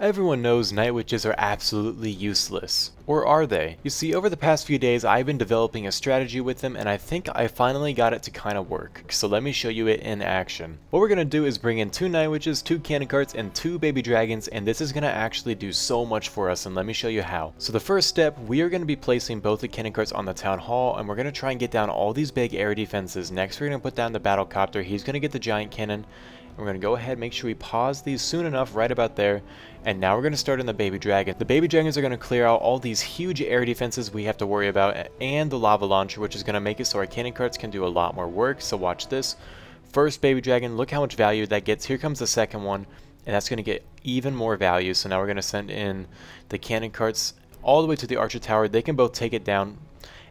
Everyone knows night witches are absolutely useless. Or are they? You see, over the past few days I've been developing a strategy with them and I think I finally got it to kind of work. So let me show you it in action. What we're going to do is bring in 2 night witches, 2 cannon carts, and 2 baby dragons, and this is going to actually do so much for us, and let me show you how. So the first step, we are going to be placing both the cannon carts on the town hall, and we're going to try and get down all these big air defenses. Next we're going to put down the battle copter. He's going to get the giant cannon. We're going to go ahead and make sure we pause these soon enough, right about there. And now we're going to start in the baby dragon. The baby dragons are going to clear out all these huge air defenses we have to worry about, and the lava launcher, which is going to make it so our cannon carts can do a lot more work. So watch this. First baby dragon, look how much value that gets. Here comes the second one, and that's going to get even more value. So now we're going to send in the cannon carts all the way to the archer tower. They can both take it down,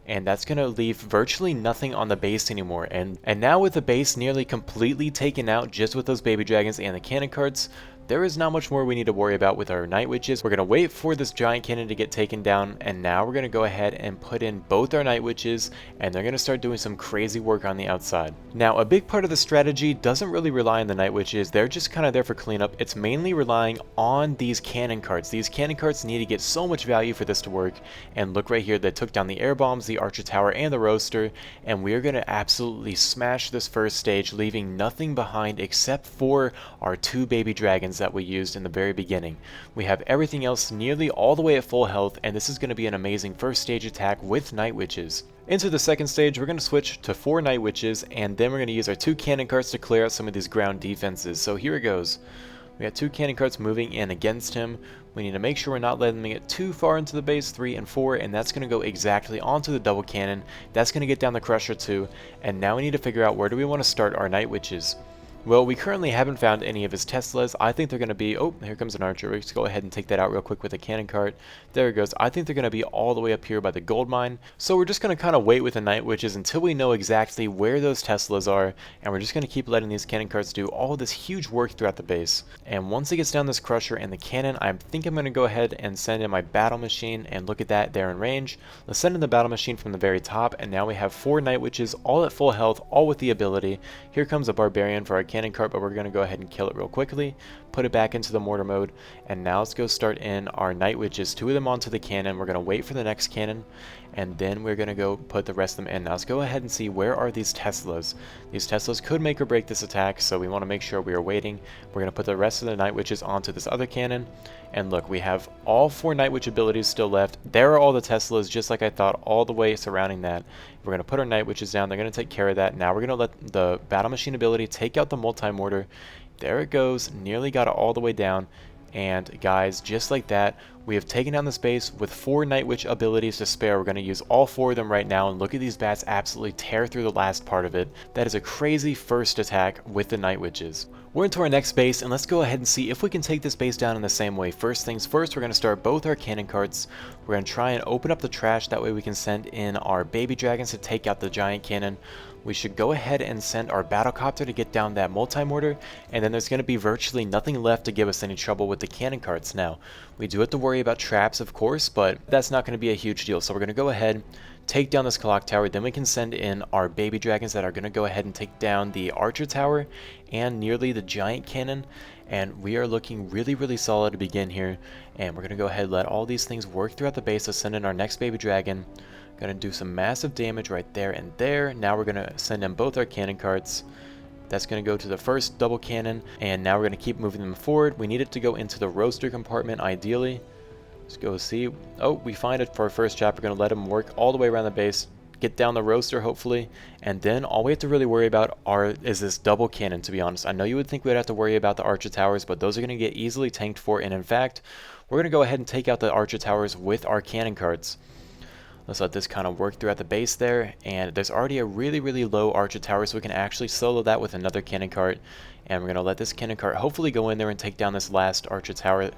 and that's going to leave virtually nothing on the base anymore. And now with the base nearly completely taken out just with those baby dragons and the cannon carts, there is not much more we need to worry about with our night witches. We're going to wait for this giant cannon to get taken down, and now we're going to go ahead and put in both our night witches, and they're going to start doing some crazy work on the outside. Now, a big part of the strategy doesn't really rely on the night witches. They're just kind of there for cleanup. It's mainly relying on these cannon carts. These cannon carts need to get so much value for this to work, and look right here, they took down the air bombs, the archer tower, and the roaster, and we are going to absolutely smash this first stage, leaving nothing behind except for our 2 baby dragons that we used in the very beginning. We have everything else nearly all the way at full health, and this is going to be an amazing first stage attack with night witches. Into the second stage, we're going to switch to 4 night witches, and then we're going to use our 2 cannon carts to clear out some of these ground defenses. So here it goes. We got 2 cannon carts moving in against him. We need to make sure we're not letting them get too far into the base, 3 and 4, and that's going to go exactly onto the double cannon. That's going to get down the crusher too, and now we need to figure out where do we want to start our night witches. Well, we currently haven't found any of his Teslas. I think they're going to be... Oh, here comes an archer. Let's go ahead and take that out real quick with a cannon cart. There it goes. I think they're going to be all the way up here by the gold mine. So we're just going to kind of wait with the night witches until we know exactly where those Teslas are. And we're just going to keep letting these cannon carts do all this huge work throughout the base. And once it gets down this crusher and the cannon, I think I'm going to go ahead and send in my battle machine. And look at that, they're in range. Let's send in the battle machine from the very top. And now we have 4 night witches, all at full health, all with the ability. Here comes a barbarian for our cannon cart, but we're going to go ahead and kill it real quickly, put it back into the mortar mode, and now let's go start in our night witches, 2 of them onto the cannon. We're going to wait for the next cannon, and then we're going to go put the rest of them in. Now let's go ahead and see where are these Teslas. These Teslas could make or break this attack, so we want to make sure we are waiting. We're going to put the rest of the night witches onto this other cannon, and look, we have all 4 night witch abilities still left. There are all the Teslas, just like I thought, all the way surrounding that. We're going to put our night witches down. They're going to take care of that. Now we're going to let the battle machine ability take out the multi-mortar. There it goes. Nearly got it all the way down. And guys, just like that, we have taken down this base with 4 Night Witch abilities to spare. We're going to use all 4 of them right now, and look at these bats absolutely tear through the last part of it. That is a crazy first attack with the Night Witches. We're into our next base, and let's go ahead and see if we can take this base down in the same way. First things first, we're going to start both our cannon carts. We're going to try and open up the trash, that way we can send in our baby dragons to take out the giant cannon. We should go ahead and send our battlecopter to get down that multi-mortar, and then there's going to be virtually nothing left to give us any trouble with the cannon carts. Now, we do have to worry about traps, of course, but that's not going to be a huge deal. So we're going to go ahead, take down this clock tower, then we can send in our baby dragons that are going to go ahead and take down the archer tower and nearly the giant cannon. And we are looking really solid to begin here, and we're going to go ahead and let all these things work throughout the base. Let's send in our next baby dragon. Going to do some massive damage right there and there. Now we're going to send in both our cannon carts. That's going to go to the first double cannon, and now we're going to keep moving them forward. We need it to go into the roaster compartment ideally. Let's go see. Oh, we find it for our first chop. We're going to let them work all the way around the base, get down the roaster hopefully, and then all we have to really worry about is this double cannon, to be honest. I know you would think we'd have to worry about the archer towers, but those are going to get easily tanked for, and in fact, we're going to go ahead and take out the archer towers with our cannon carts. Let's let this kind of work throughout the base there, and there's already a really low archer tower, so we can actually solo that with another cannon cart. And we're going to let this cannon cart hopefully go in there and take down this last archer tower.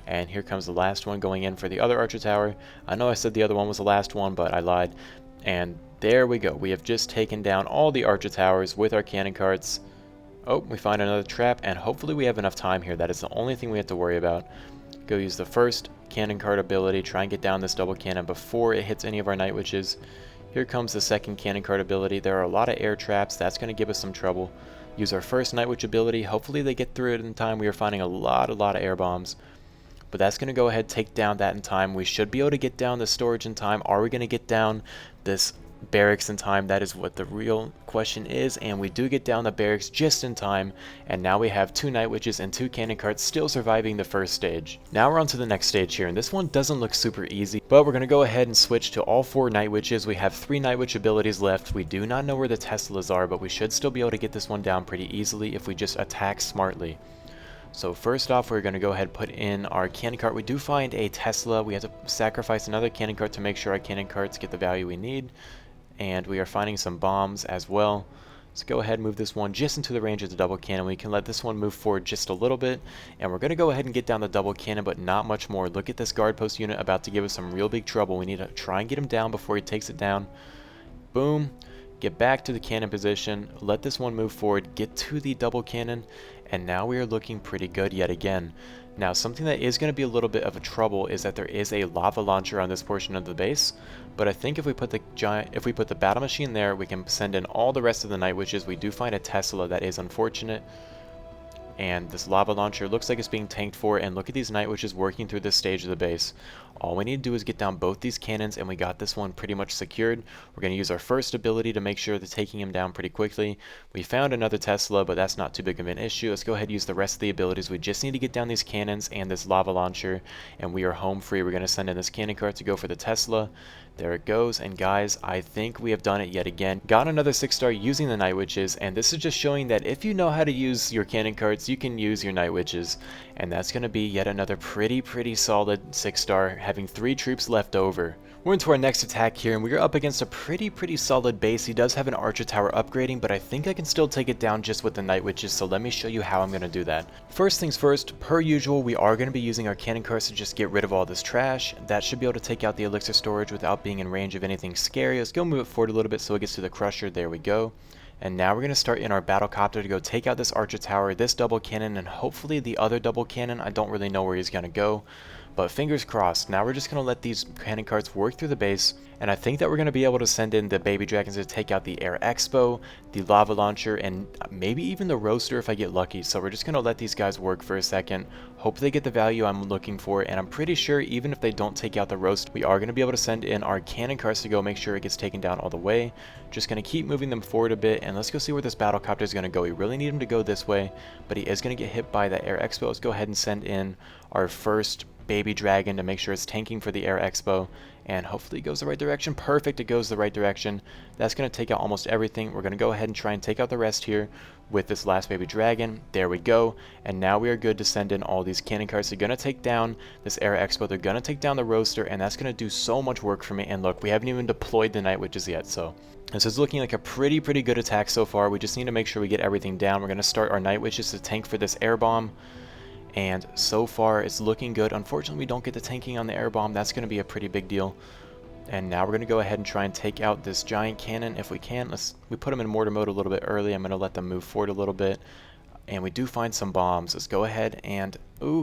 And here comes the last one going in for the other archer tower. I know I said the other one was the last one, but I lied. And there we go. We have just taken down all the archer towers with our cannon carts. Oh, we find another trap, and hopefully we have enough time here. That is the only thing we have to worry about. Go use the first cannon cart ability, try and get down this double cannon before it hits any of our night witches. Here comes the second cannon cart ability. There are a lot of air traps. That's going to give us some trouble. Use our first night witch ability. Hopefully they get through it in time. We are finding a lot of air bombs. but that's going to go ahead take down that in time. We should be able to get down the storage in time. Are we going to get down this barracks in time? That is what the real question is, and we do get down the barracks just in time, and now we have 2 night witches and 2 cannon carts still surviving the first stage. Now we're on to the next stage here, and this one doesn't look super easy, but we're going to go ahead and switch to all 4 night witches. We have 3 night witch abilities left. We do not know where the Teslas are, but we should still be able to get this one down pretty easily if we just attack smartly. So first off, we're going to go ahead and put in our cannon cart. We do find a Tesla. We have to sacrifice another cannon cart to make sure our cannon carts get the value we need. And we are finding some bombs as well. Let's go ahead and move this one just into the range of the double cannon. We can let this one move forward just a little bit. And we're going to go ahead and get down the double cannon, but not much more. Look at this guard post unit about to give us some real big trouble. We need to try and get him down before he takes it down. Boom. Get back to the cannon position. Let this one move forward. Get to the double cannon. And now we are looking pretty good yet again. Now, something that is going to be a little bit of a trouble is that there is a lava launcher on this portion of the base, but I think if we put the battle machine there, we can send in all the rest of the night witches. We do find a Tesla. That is unfortunate. And this lava launcher looks like it's being tanked for, and look at these night witches working through this stage of the base. All we need to do is get down both these cannons, and we got this one pretty much secured. We're going to use our first ability to make sure that taking him down pretty quickly. We found another Tesla, but that's not too big of an issue. Let's go ahead and use the rest of the abilities. We just need to get down these cannons and this lava launcher, and we are home free. We're going to send in this cannon cart to go for the Tesla. There it goes, and guys, I think we have done it yet again. Got another 6-star using the night witches, and this is just showing that if you know how to use your cannon carts, you can use your night witches. And that's going to be yet another pretty solid 6-star, having 3 troops left over. We're into our next attack here, and we are up against a pretty solid base. He does have an archer tower upgrading, but I think I can still take it down just with the night witches, so let me show you how I'm going to do that. First things first, per usual, we are going to be using our cannon carts to just get rid of all this trash. That should be able to take out the elixir storage without being in range of anything scary. Let's go move it forward a little bit so it gets to the crusher. There we go. And now we're going to start in our battle copter to go take out this archer tower, this double cannon, and hopefully the other double cannon. I don't really know where he's going to go, but fingers crossed. Now we're just going to let these cannon carts work through the base, and I think that we're going to be able to send in the baby dragons to take out the air expo, the lava launcher, and maybe even the roaster if I get lucky. So we're just going to let these guys work for a second, hope they get the value I'm looking for, and I'm pretty sure even if they don't take out the roast, we are going to be able to send in our cannon carts to go make sure it gets taken down all the way. Just going to keep moving them forward a bit, and let's go see where this battle copter is going to go. We really need him to go this way, but he is going to get hit by that air expo. Let's go ahead and send in our first baby dragon to make sure it's tanking for the air expo, and hopefully it goes the right direction. Perfect, it goes the right direction. That's going to take out almost everything. We're going to go ahead and try and take out the rest here with this last baby dragon. There we go, and now we are good to send in all these cannon carts. They're going to take down this air expo, they're going to take down the roaster, and that's going to do so much work for me. And look, we haven't even deployed the night witches yet, so this is looking like a pretty good attack so far. We just need to make sure we get everything down. We're going to start our night witches to tank for this air bomb, and so far it's looking good. Unfortunately, we don't get the tanking on the air bomb. That's going to be a pretty big deal. And now we're going to go ahead and try and take out this giant cannon if we can. We put them in mortar mode a little bit early. I'm going to let them move forward a little bit, and we do find some bombs. Let's go ahead and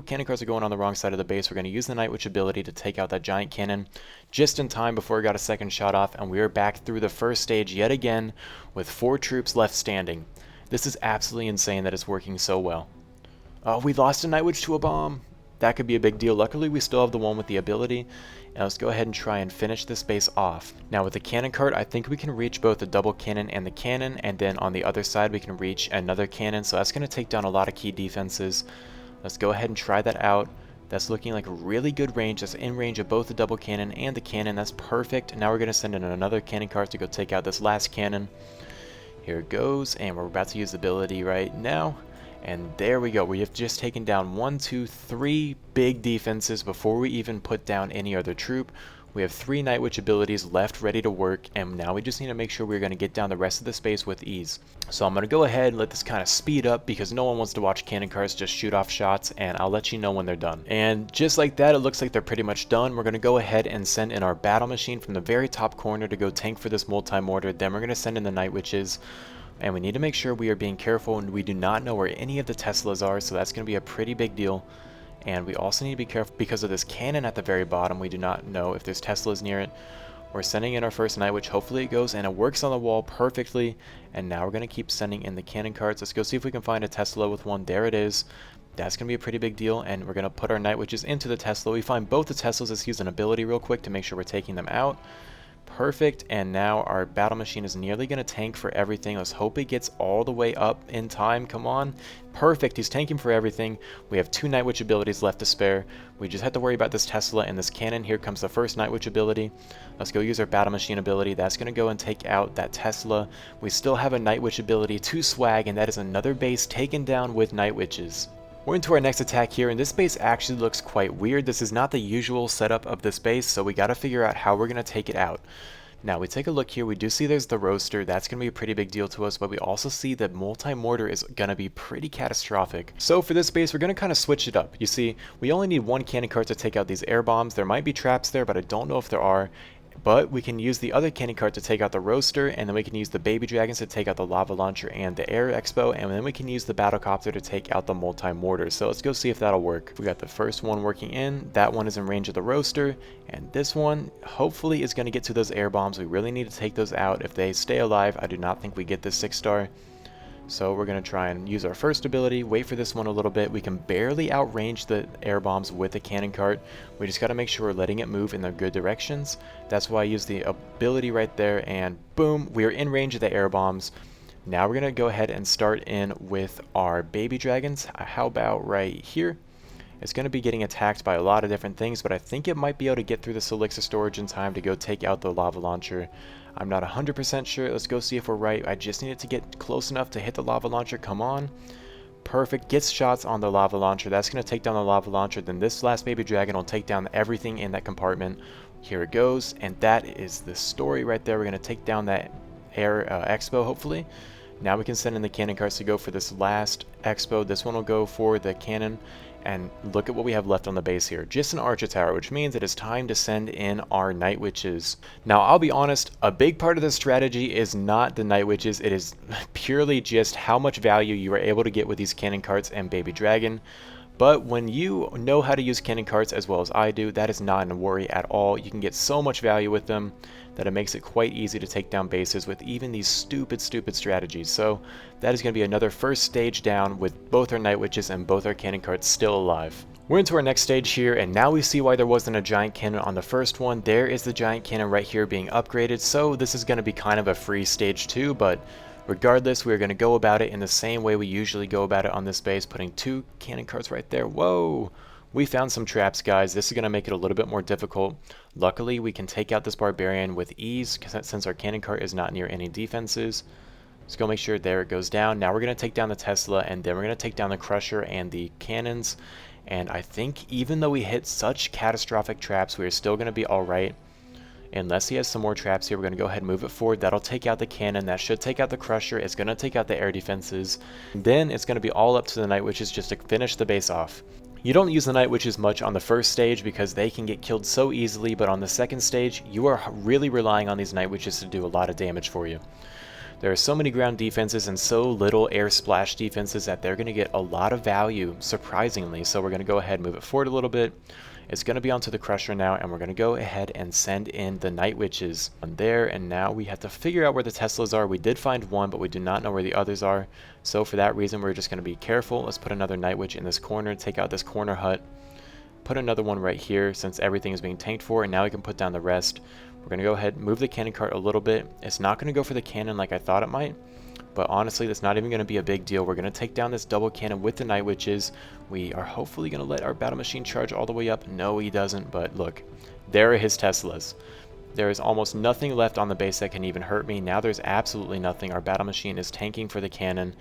cannon carts are going on the wrong side of the base. We're going to use the night witch ability to take out that giant cannon just in time before it got a second shot off, and we are back through the first stage yet again with 4 troops left standing. This is absolutely insane that it's working so well. Oh, we lost a night witch to a bomb. That could be a big deal. Luckily, we still have the one with the ability. Now let's go ahead and try and finish this base off. Now with the cannon cart, I think we can reach both the double cannon and the cannon, and then on the other side we can reach another cannon, so that's going to take down a lot of key defenses. Let's go ahead and try that out. That's looking like a really good range. That's in range of both the double cannon and the cannon. That's perfect. Now we're going to send in another cannon cart to go take out this last cannon. Here it goes, and we're about to use the ability right now. And there we go. We have just taken down 1, 2, 3 big defenses before we even put down any other troop. We have 3 Night Witch abilities left ready to work, and now we just need to make sure we're going to get down the rest of the space with ease. So I'm going to go ahead and let this kind of speed up because no one wants to watch cannon carts just shoot off shots, and I'll let you know when they're done. And just like that, it looks like they're pretty much done. We're going to go ahead and send in our battle machine from the very top corner to go tank for this multi-mortar. Then we're going to send in the Night Witches. And we need to make sure we are being careful, and we do not know where any of the Teslas are, so that's going to be a pretty big deal. And we also need to be careful because of this cannon at the very bottom. We do not know if there's Teslas near it. We're sending in our first Night Witch. Hopefully it goes, and it works on the wall perfectly. And now we're going to keep sending in the cannon carts. Let's go see if we can find a Tesla with one. There it is. That's going to be a pretty big deal, and we're going to put our Night Witches into the Tesla. We find both the Teslas. Let's use an ability real quick to make sure we're taking them out. Perfect, and now our battle machine is nearly going to tank for everything. Let's hope it gets all the way up in time. Come on. Perfect, he's tanking for everything. We have 2 Night Witch abilities left to spare. We just have to worry about this Tesla and this cannon. Here comes the first Night Witch ability. Let's go use our battle machine ability. That's going to go and take out that Tesla. We still have a Night Witch ability to swag, and that is another base taken down with Night Witches. We're into our next attack here, and this base actually looks quite weird. This is not the usual setup of this base, so we got to figure out how we're going to take it out. Now we take a look here, we do see there's the roaster. That's going to be a pretty big deal to us, but we also see that multi-mortar is going to be pretty catastrophic. So for this base, we're going to kind of switch it up. You see, we only need 1 cannon cart to take out these air bombs. There might be traps there, but I don't know if there are. But we can use the other cannon cart to take out the roaster, and then we can use the baby dragons to take out the lava launcher and the air expo, and then we can use the battlecopter to take out the multi-mortars. So let's go see if that'll work. We got the first one working in. That one is in range of the roaster, and this one hopefully is going to get to those air bombs. We really need to take those out. If they stay alive, I do not think we get this 6-star. So we're going to try and use our first ability, wait for this one a little bit. We can barely outrange the air bombs with the cannon cart. We just got to make sure we're letting it move in the good directions. That's why I use the ability right there, and boom, we are in range of the air bombs. Now we're going to go ahead and start in with our baby dragons. How about right here? It's going to be getting attacked by a lot of different things, but I think it might be able to get through this elixir storage in time to go take out the lava launcher. I'm not 100% sure. Let's go see if we're right. I just need it to get close enough to hit the lava launcher. Come on. Perfect. Gets shots on the lava launcher. That's going to take down the lava launcher. Then this last baby dragon will take down everything in that compartment. Here it goes. And that is the story right there. We're going to take down that air expo, hopefully. Now we can send in the cannon carts to go for this last expo. This one will go for the cannon. And look at what we have left on the base here. Just an archer tower, which means it is time to send in our Night Witches. Now, I'll be honest, a big part of this strategy is not the Night Witches. It is purely just how much value you are able to get with these cannon carts and baby dragon. But when you know how to use cannon carts as well as I do, that is not a worry at all. You can get so much value with them that it makes it quite easy to take down bases with even these stupid strategies. So that is going to be another first stage down with both our Night Witches and both our cannon carts still alive. We're into our next stage here, and now we see why there wasn't a giant cannon on the first one. There is the giant cannon right here being upgraded, so this is going to be kind of a free stage 2, but regardless, we're going to go about it in the same way we usually go about it on this base, putting 2 cannon carts right there. Whoa! We found some traps, guys. This is going to make it a little bit more difficult. Luckily, we can take out this barbarian with ease since our cannon cart is not near any defenses. Let's go make sure there it goes down. Now we're going to take down the Tesla, and then we're going to take down the Crusher and the cannons. And I think even though we hit such catastrophic traps, we are still going to be alright. Unless he has some more traps here, we're going to go ahead and move it forward. That'll take out the cannon. That should take out the Crusher. It's going to take out the air defenses. Then it's going to be all up to the Night Witches just to finish the base off. You don't use the Night Witches much on the first stage because they can get killed so easily, but on the second stage, you are really relying on these Night Witches to do a lot of damage for you. There are so many ground defenses and so little air splash defenses that they're going to get a lot of value, surprisingly. So we're going to go ahead and move it forward a little bit. It's going to be onto the Crusher now, and we're going to go ahead and send in the Night Witches on there. And now we have to figure out where the Teslas are. We did find one, but we do not know where the others are. So for that reason, we're just going to be careful. Let's put another Night Witch in this corner, take out this corner hut. Put another one right here since everything is being tanked for, and now we can put down the rest. We're going to go ahead and move the cannon cart a little bit. It's not going to go for the cannon like I thought it might, but honestly, that's not even going to be a big deal. We're going to take down this double cannon with the Night Witches. We are hopefully going to let our battle machine charge all the way up. No, he doesn't, but look, there are his Teslas. There is almost nothing left on the base that can even hurt me. Now there's absolutely nothing. Our battle machine is tanking for the cannon.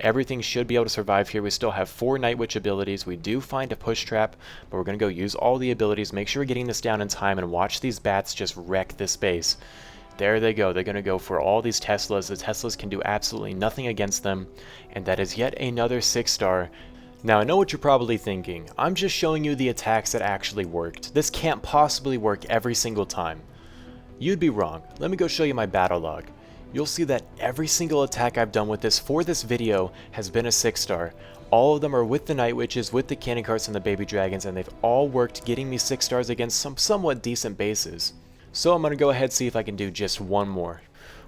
Everything should be able to survive here. We still have 4 Night Witch abilities. We do find a push trap, but we're going to go use all the abilities. Make sure we're getting this down in time and watch these bats just wreck this base. There they go. They're going to go for all these Teslas. The Teslas can do absolutely nothing against them, and that is yet another 6-star. Now, I know what you're probably thinking. I'm just showing you the attacks that actually worked. This can't possibly work every single time. You'd be wrong. Let me go show you my battle log. You'll see that every single attack I've done with this for this video has been a 6-star. All of them are with the Night Witches, with the cannon carts and the baby dragons, and they've all worked getting me 6 stars against some somewhat decent bases. So I'm going to go ahead and see if I can do just one more.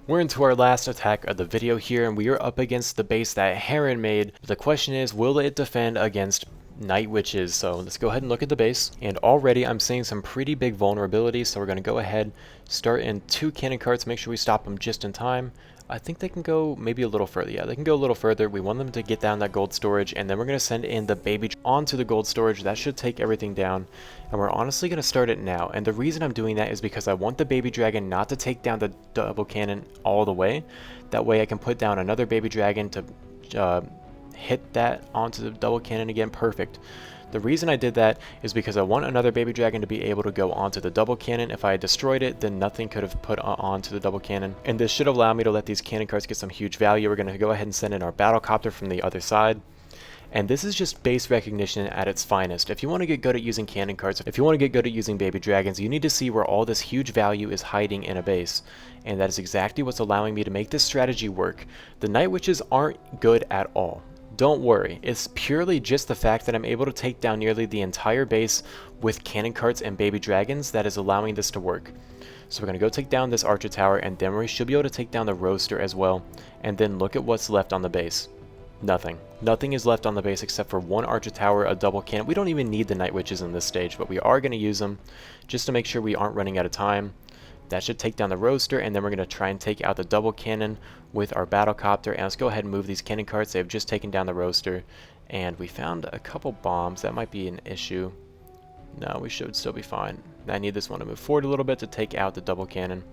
We're into our last attack of the video here, and we are up against the base that Heron made. The question is, will it defend against Night Witches? So let's go ahead and look at the base, and already I'm seeing some pretty big vulnerabilities, so we're going to go ahead, start in 2 cannon carts, make sure we stop them just in time. I think they can go maybe a little further. Yeah, they can go a little further. We want them to get down that gold storage, and then we're going to send in the baby onto the gold storage. That should take everything down, and we're honestly going to start it now. And the reason I'm doing that is because I want the baby dragon not to take down the double cannon all the way. That way I can put down another baby dragon to hit that onto the double cannon again. Perfect. The reason I did that is because I want another baby dragon to be able to go onto the double cannon. If I had destroyed it, then nothing could have put onto the double cannon. And this should allow me to let these cannon carts get some huge value. We're going to go ahead and send in our battle copter from the other side. And this is just base recognition at its finest. If you want to get good at using cannon carts, if you want to get good at using baby dragons, you need to see where all this huge value is hiding in a base. And that is exactly what's allowing me to make this strategy work. The Night Witches aren't good at all. Don't worry, it's purely just the fact that I'm able to take down nearly the entire base with cannon carts and baby dragons that is allowing this to work. So we're going to go take down this archer tower, and then we should be able to take down the roaster as well. And then look at what's left on the base. Nothing. Nothing is left on the base except for 1 archer tower, a double cannon. We don't even need the Night Witches in this stage, but we are going to use them just to make sure we aren't running out of time. That should take down the roaster, and then we're going to try and take out the double cannon with our battle copter. And let's go ahead and move these cannon carts. They've just taken down the roaster, and we found a couple bombs. That might be an issue. No, we should still be fine. I need this one to move forward a little bit to take out the double cannon.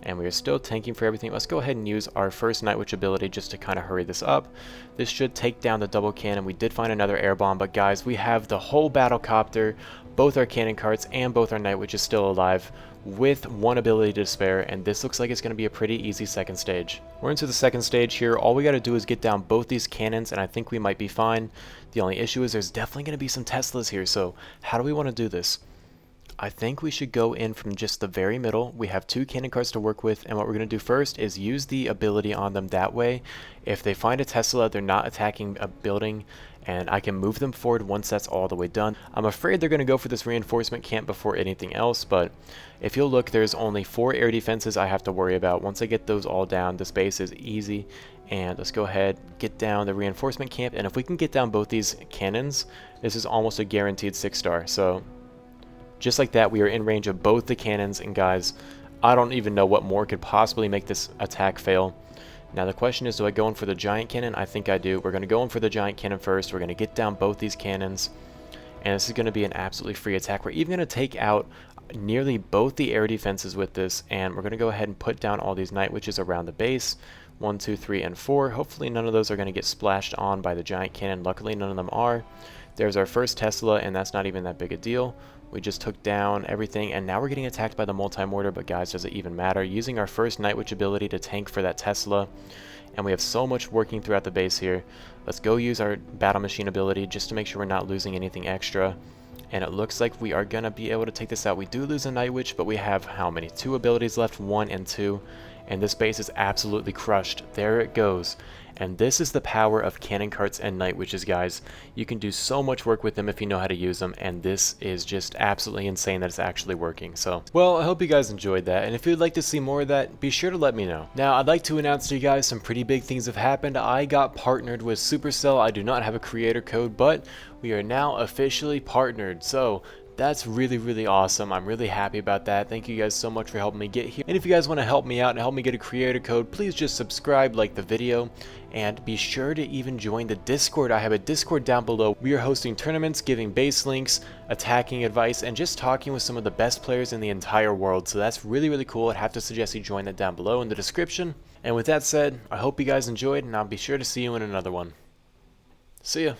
And we are still tanking for everything. Let's go ahead and use our first Night Witch ability just to kind of hurry this up. This should take down the double cannon. We did find another air bomb, but guys, we have the whole battle copter, both our cannon carts, and both our Night Witches still alive, with 1 ability to spare, and this looks like it's going to be a pretty easy second stage. We're into the second stage here. All we got to do is get down both these cannons, and I think we might be fine. The only issue is there's definitely going to be some Teslas here, so how do we want to do this? I think we should go in from just the very middle. We have 2 cannon carts to work with, and what we're going to do first is use the ability on them. That way, if they find a Tesla, they're not attacking a building, and I can move them forward once that's all the way done. I'm afraid they're going to go for this reinforcement camp before anything else, but if you'll look, there's only 4 air defenses I have to worry about. Once I get those all down, this base is easy. And let's go ahead, get down the reinforcement camp, and if we can get down both these cannons, this is almost a guaranteed 6-star. So just like that, we are in range of both the cannons, and guys, I don't even know what more could possibly make this attack fail. Now the question is, do I go in for the giant cannon? I think I do. We're going to go in for the giant cannon first. We're going to get down both these cannons, and this is going to be an absolutely free attack. We're even going to take out nearly both the air defenses with this, and we're going to go ahead and put down all these Night Witches around the base. 1, 2, 3, and 4. Hopefully none of those are going to get splashed on by the giant cannon. Luckily none of them are. There's our first Tesla, and that's not even that big a deal. We just took down everything, and now we're getting attacked by the multi-mortar, but guys, does it even matter? Using our first Night Witch ability to tank for that Tesla, and we have so much working throughout the base here. Let's go use our battle machine ability just to make sure we're not losing anything extra. And it looks like we are going to be able to take this out. We do lose a Night Witch, but we have how many? 2 abilities left, 1 and 2. And this base is absolutely crushed. There it goes. And this is the power of cannon carts and Night Witches, guys. You can do so much work with them if you know how to use them, and this is just absolutely insane that it's actually working. So, well, I hope you guys enjoyed that, and if you'd like to see more of that, be sure to let me know. Now, I'd like to announce to you guys some pretty big things have happened. I got partnered with Supercell. I do not have a creator code, but we are now officially partnered. So that's really, really awesome. I'm really happy about that. Thank you guys so much for helping me get here. And if you guys want to help me out and help me get a creator code, please just subscribe, like the video, and be sure to even join the Discord. I have a Discord down below. We are hosting tournaments, giving base links, attacking advice, and just talking with some of the best players in the entire world. So that's really, really cool. I'd have to suggest you join that down below in the description. And with that said, I hope you guys enjoyed, and I'll be sure to see you in another one. See ya.